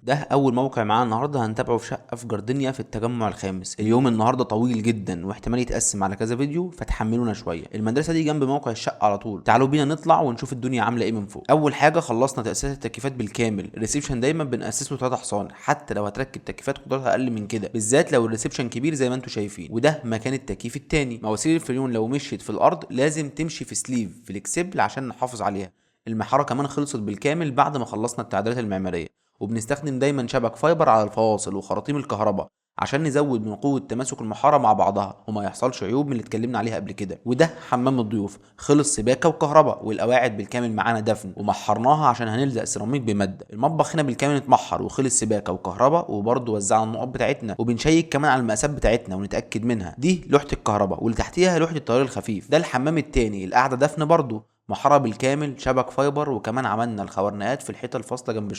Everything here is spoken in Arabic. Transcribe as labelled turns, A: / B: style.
A: ده اول موقع معانا النهارده هنتابعه في شقه في جاردينيا في التجمع الخامس. اليوم النهارده طويل جدا واحتمال يتقسم على كذا فيديو، فتحملونا شويه. المدرسه دي جنب موقع الشقه على طول. تعالوا بينا نطلع ونشوف الدنيا عامله ايه من فوق. اول حاجه خلصنا تاسيس التكييفات بالكامل. الريسبشن دايما بناسسه 3 حصان، حتى لو هتركب تكييفات قدرتها اقل من كده، بالذات لو الريسبشن كبير زي ما انتم شايفين. وده مكان التكييف التاني. مواسير الفريون لو مشيت في الارض لازم تمشي في سليف فليكسبل عشان نحافظ عليها. المحاره كمان خلصت بالكامل بعد ما خلصنا التعديلات المعماريه، وبنستخدم دايما شبك فايبر على الفواصل وخراطيم الكهرباء عشان نزود من قوة تماسك المحارة مع بعضها وما يحصلش عيوب من اللي اتكلمنا عليها قبل كده. وده حمام الضيوف، خلص سباكة وكهرباء، والقواعد بالكامل معانا دفن ومحرناها عشان هنلزق سيراميك بمادة. المطبخ هنا بالكامل اتمحر وخلص سباكة وكهرباء، وبرضه وزعنا النقط بتاعتنا وبنشيك كمان على المقاسات بتاعتنا ونتأكد منها. دي لوحة الكهرباء واللي تحتيها لوحة التيار الخفيف. ده الحمام التاني، القعدة دفن برضه، محاره بالكامل، شبك فايبر، وكمان عملنا الخوارنقات في الحيطه الفاصله جنب